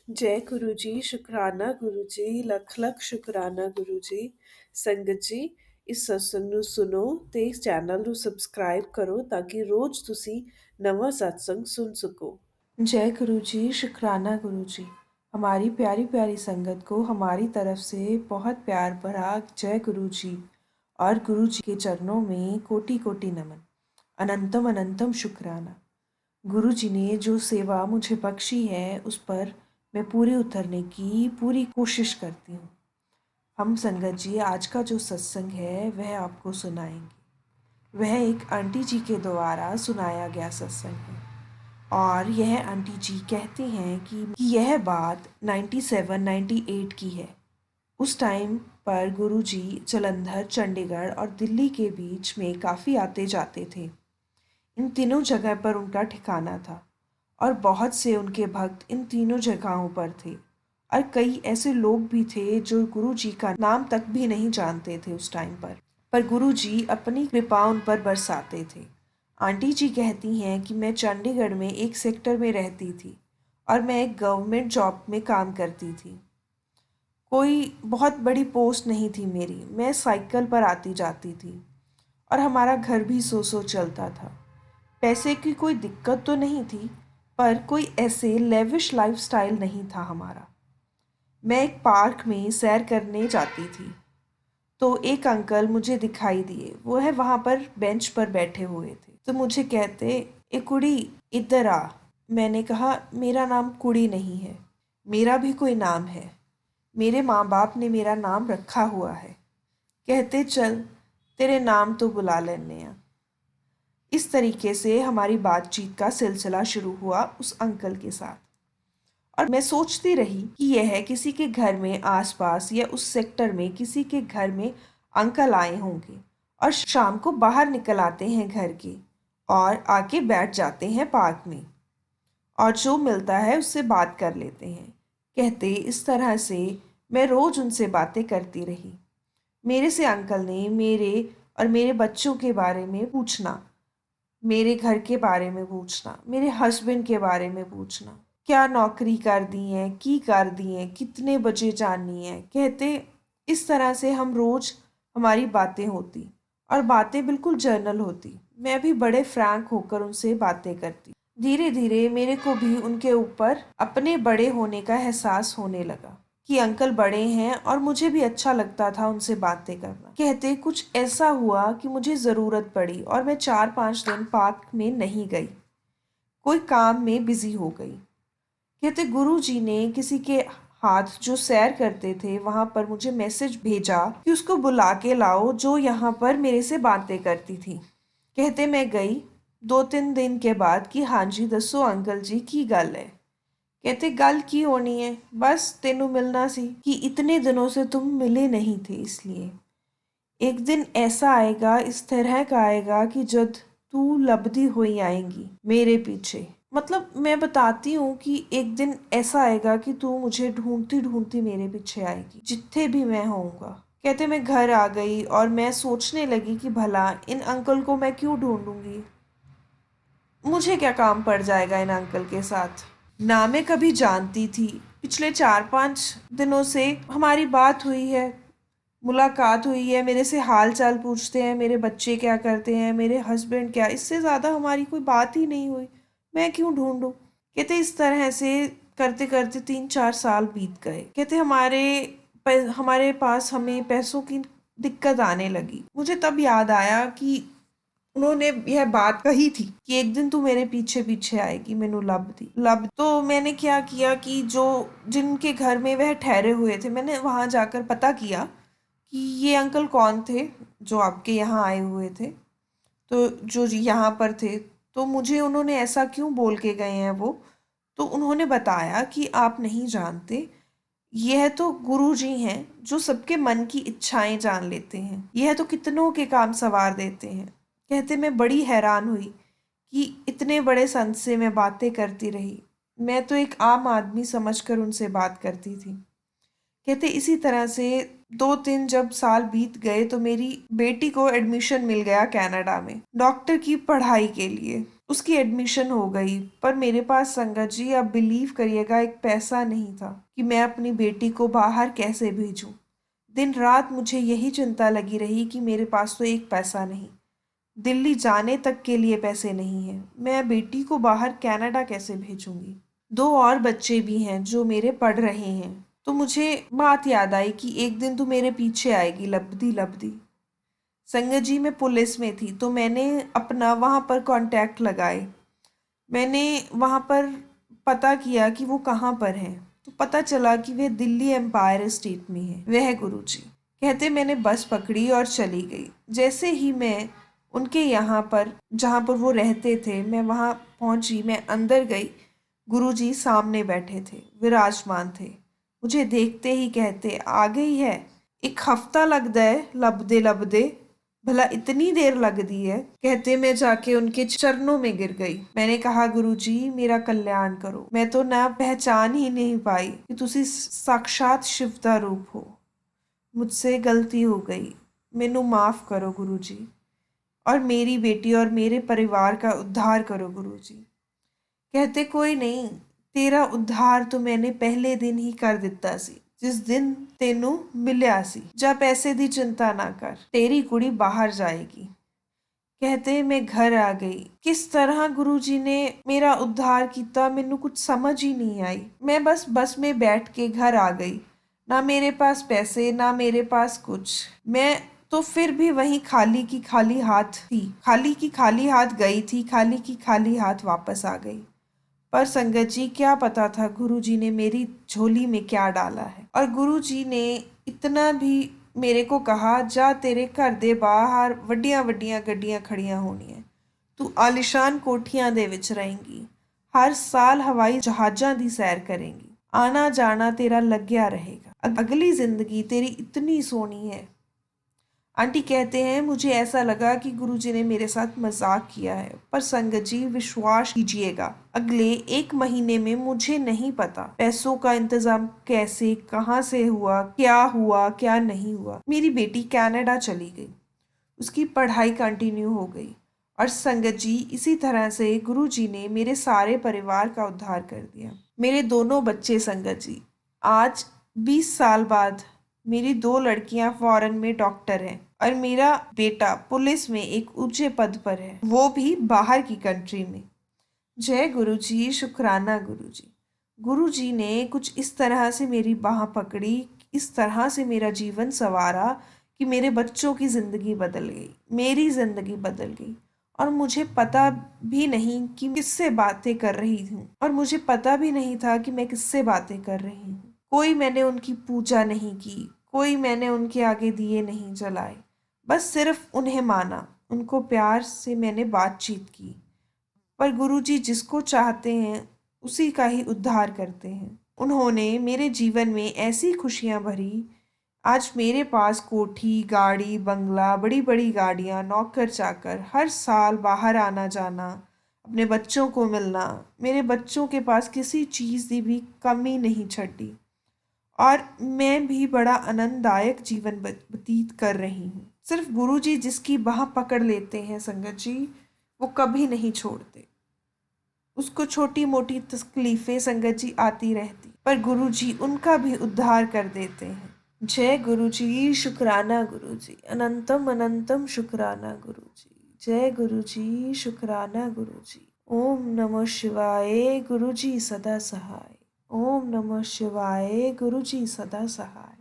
जय गुरु जी, शुकराना गुरु जी, ਲੱਖ ਲੱਖ ਸ਼ੁਕਰਾਨਾ ਗੁਰੂ ਜੀ। ਸੰਗਤ ਜੀ, ਇਸ ਸਤਸੰਗ ਨੂੰ ਸੁਣੋ ਤੇ ਇਸ ਚੈਨਲ ਨੂੰ ਸਬਸਕ੍ਰਾਈਬ ਕਰੋ ਤਾਂ ਕਿ ਰੋਜ਼ ਤੁਸੀਂ ਨਵਾਂ सत्संग सुन सको। जय गुरु जी, शुकराना गुरु जी। हमारी प्यारी प्यारी संगत को हमारी तरफ से बहुत प्यार भरा जय गुरु जी और गुरु जी के चरणों में कोटि कोटि नमन। अनंतम अनंतम शुक्राना। गुरु जी ने जो सेवा मुझे बख्शी है उस पर मैं पूरी उतरने की पूरी कोशिश करती हूँ। हम संगत जी आज का जो सत्संग है वह आपको सुनाएंगे। वह एक आंटी जी के द्वारा सुनाया गया सत्संग है और यह आंटी जी कहती हैं कि यह बात 97-98 की है। उस टाइम पर गुरुजी जालंधर, चंडीगढ़ और दिल्ली के बीच में काफ़ी आते जाते थे। इन तीनों जगह पर उनका ठिकाना था और बहुत से उनके भक्त इन तीनों जगहों पर थे और कई ऐसे लोग भी थे जो गुरुजी का नाम तक भी नहीं जानते थे उस टाइम पर गुरुजी अपनी कृपा उन पर बरसाते थे। आंटी जी कहती हैं कि मैं चंडीगढ़ में एक सेक्टर में रहती थी और मैं एक गवर्नमेंट जॉब में काम करती थी। कोई बहुत बड़ी पोस्ट नहीं थी मेरी, मैं साइकिल पर आती जाती थी और हमारा घर भी सो चलता था। पैसे की कोई दिक्कत तो नहीं थी पर कोई ऐसे लेविश लाइफस्टाइल नहीं था हमारा। मैं एक पार्क में सैर करने जाती थी तो एक अंकल मुझे दिखाई दिए। वो है वहाँ पर बेंच पर बैठे हुए थे तो मुझे कहते, ए कुड़ी इधर आ। मैंने कहा मेरा नाम कुड़ी नहीं है, मेरा भी कोई नाम है, मेरे माँ बाप ने मेरा नाम रखा हुआ है। कहते चल तेरे नाम तो बुला लेने हैं। इस तरीके से हमारी बातचीत का सिलसिला शुरू हुआ उस अंकल के साथ और मैं सोचती रही कि यह किसी के घर में आसपास या उस सेक्टर में किसी के घर में अंकल आए होंगे और शाम को बाहर निकल आते हैं घर के और आके बैठ जाते हैं पार्क में और जो मिलता है उससे बात कर लेते हैं। कहते इस तरह से मैं रोज़ उनसे बातें करती रही। मेरे से अंकल ने मेरे और मेरे बच्चों के बारे में पूछना, मेरे घर के बारे में पूछना, मेरे हस्बैंड के बारे में पूछना, क्या नौकरी कर दी है, की कर दी है, कितने बजे जानी है। कहते इस तरह से हम रोज़ हमारी बातें होती और बातें बिल्कुल जर्नल होती। मैं भी बड़े फ्रैंक होकर उनसे बातें करती। धीरे धीरे मेरे को भी उनके ऊपर अपने बड़े होने का एहसास होने लगा कि अंकल बड़े हैं और मुझे भी अच्छा लगता था उनसे बातें करना। कहते कुछ ऐसा हुआ कि मुझे ज़रूरत पड़ी और मैं 4-5 दिन पार्क में नहीं गई, कोई काम में बिजी हो गई। कहते गुरुजी ने किसी के हाथ जो सैर करते थे वहाँ पर मुझे मैसेज भेजा कि उसको बुला के लाओ जो यहाँ पर मेरे से बातें करती थी। कहते मैं गई 2-3 दिन के बाद कि हाँ जी दसो अंकल जी की गल है। कहते गल की होनी है, बस तेनू मिलना सी कि इतने दिनों से तुम मिले नहीं थे, इसलिए एक दिन ऐसा आएगा, इस तरह का आएगा कि जब तू लबदी हुई आएंगी मेरे पीछे। मतलब मैं बताती हूँ कि एक दिन ऐसा आएगा कि तू मुझे ढूंढती ढूंढती मेरे पीछे आएगी जिथे भी मैं होऊंगा। कहते मैं घर आ गई और मैं सोचने लगी कि भला इन अंकल को मैं क्यों ढूंढूंगी, मुझे क्या काम पड़ जाएगा इन अंकल के साथ। ना मैं कभी जानती थी, पिछले 4-5 दिनों से हमारी बात हुई है, मुलाकात हुई है, मेरे से हाल चाल पूछते हैं, मेरे बच्चे क्या करते हैं, मेरे हस्बैंड क्या, इससे ज़्यादा हमारी कोई बात ही नहीं हुई, मैं क्यों ढूंढूं। कहते इस तरह से करते करते 3-4 साल बीत गए। कहते हमारे पास हमें पैसों की दिक्कत आने लगी। मुझे तब याद आया कि उन्होंने यह बात कही थी कि एक दिन तू मेरे पीछे पीछे आएगी, मैनू लब थी लब। तो मैंने क्या किया कि जो जिनके घर में वह ठहरे हुए थे मैंने वहां जाकर पता किया कि ये अंकल कौन थे जो आपके यहाँ आए हुए थे, तो जो यहाँ पर थे। तो मुझे उन्होंने ऐसा क्यों बोल के गए हैं वो, तो उन्होंने बताया कि आप नहीं जानते, यह तो गुरु जी हैं जो सबके मन की इच्छाएं जान लेते हैं, यह तो कितनों के काम सवार देते हैं। कहते मैं बड़ी हैरान हुई कि इतने बड़े संत से मैं बातें करती रही, मैं तो एक आम आदमी समझकर उनसे बात करती थी। कहते इसी तरह से 2-3 जब साल बीत गए तो मेरी बेटी को एडमिशन मिल गया कनाडा में डॉक्टर की पढ़ाई के लिए। उसकी एडमिशन हो गई। पर मेरे पास संगत जी, आप बिलीव करिएगा, एक पैसा नहीं था कि मैं अपनी बेटी को बाहर कैसे भेजूं। दिन रात मुझे यही चिंता लगी रही कि मेरे पास तो एक पैसा नहीं, दिल्ली जाने तक के लिए पैसे नहीं हैं, मैं बेटी को बाहर कनाडा कैसे भेजूंगी। दो और बच्चे भी हैं जो मेरे पढ़ रहे हैं। तो मुझे बात याद आई कि एक दिन तू मेरे पीछे आएगी लबदी लबदी। संगत जी, मैं पुलिस में थी तो मैंने अपना वहाँ पर कांटेक्ट लगाए। मैंने वहाँ पर पता किया कि वो कहाँ पर हैं। तो पता चला कि वे दिल्ली एम्पायर स्टेट में है। वह गुरुजी कहते, मैंने बस पकड़ी और चली गई। जैसे ही मैं उनके यहाँ पर, जहाँ पर वो रहते थे, मैं वहाँ पहुँची, मैं अंदर गई। गुरुजी सामने बैठे थे, विराजमान थे। मुझे देखते ही कहते, आ गई है। एक हफ्ता लगदा है लभदे लभदे, भला इतनी देर लग दी है। कहते, मैं जाके उनके चरणों में गिर गई। मैंने कहा, गुरुजी मेरा कल्याण करो, मैं तो ना पहचान ही नहीं पाई कि तुसी साक्षात शिव दा रूप हो। मुझसे गलती हो गई, मैनू माफ करो गुरुजी, और मेरी बेटी और मेरे परिवार का उद्धार करो गुरुजी। कहते, कोई नहीं, तेरा उद्धार तो मैंने पहले दिन ही कर दिता सी, जिस दिन तेनू मिलिया सी। जा पैसे दी चिंता ना कर, तेरी कुड़ी बाहर जाएगी। कहते, मैं घर आ गई। किस तरह गुरुजी ने मेरा उद्धार किया, मैनू कुछ समझ ही नहीं आई। मैं बस में बैठ के घर आ गई। ना मेरे पास पैसे, ना मेरे पास कुछ। मैं तो फिर भी वहीं खाली की खाली हाथ थी, खाली की खाली हाथ गई थी, खाली की खाली हाथ वापस आ गई। पर संगत जी, क्या पता था गुरुजी ने मेरी झोली में क्या डाला है। और गुरुजी ने इतना भी मेरे को कहा, जा तेरे घर दे बाहर ਵੱਡੀਆਂ ਵੱਡੀਆਂ ਗੱਡੀਆਂ ਖੜੀਆਂ ਹੋਣੀਆਂ, ਤੂੰ ਆਲੀਸ਼ਾਨ ਕੋਠੀਆਂ ਦੇ ਵਿੱਚ ਰਹੇਂਗੀ, हर साल हवाई जहाज़ां ਦੀ सैर करेंगी, आना जाना तेरा लग्या रहेगा, अगली जिंदगी तेरी इतनी सोनी है। आंटी कहते हैं, मुझे ऐसा लगा कि गुरुजी ने मेरे साथ मजाक किया है। पर संगत जी, विश्वास कीजिएगा, अगले 1 महीने में मुझे नहीं पता पैसों का इंतजाम कैसे, कहाँ से हुआ, क्या नहीं हुआ। मेरी बेटी कनाडा चली गई, उसकी पढ़ाई कंटिन्यू हो गई। और संगत जी, इसी तरह से गुरुजी ने मेरे सारे परिवार का उद्धार कर दिया। मेरे दोनों बच्चे संगत जी, आज 20 साल बाद मेरी 2 लड़कियां फॉरेन में डॉक्टर हैं और मेरा बेटा पुलिस में एक ऊंचे पद पर है, वो भी बाहर की कंट्री में। जय गुरुजी, शुक्राना गुरुजी। गुरुजी ने कुछ इस तरह से मेरी बाह पकड़ी, इस तरह से मेरा जीवन संवारा कि मेरे बच्चों की ज़िंदगी बदल गई, मेरी ज़िंदगी बदल गई। और मुझे पता भी नहीं कि किससे बातें कर रही हूँ, और मुझे पता भी नहीं था कि मैं किससे बातें कर रही हूँ। कोई मैंने उनकी पूजा नहीं की, कोई मैंने उनके आगे दिए नहीं जलाए, बस सिर्फ उन्हें माना, उनको प्यार से मैंने बातचीत की। पर गुरुजी जिसको चाहते हैं उसी का ही उद्धार करते हैं। उन्होंने मेरे जीवन में ऐसी खुशियाँ भरी, आज मेरे पास कोठी, गाड़ी, बंगला, बड़ी बड़ी गाड़ियाँ, नौकर चाकर, हर साल बाहर आना जाना, अपने बच्चों को मिलना, मेरे बच्चों के पास किसी चीज़ की भी कमी नहीं छड़ी। और मैं भी बड़ा आनंददायक जीवन व्यतीत कर रही हूँ। सिर्फ गुरुजी जिसकी बाह पकड़ लेते हैं संगत जी, वो कभी नहीं छोड़ते। उसको छोटी मोटी तकलीफें संगत जी आती रहती, पर गुरुजी उनका भी उद्धार कर देते हैं। जय गुरुजी, शुक्राना गुरुजी, अनंतम अनंतम शुक्राना गुरुजी। जय गुरुजी, शुक्राना गुरुजी। ओम नमः शिवाय, गुरुजी सदा सहाय। ओम नमः शिवाय, गुरुजी सदा सहाय।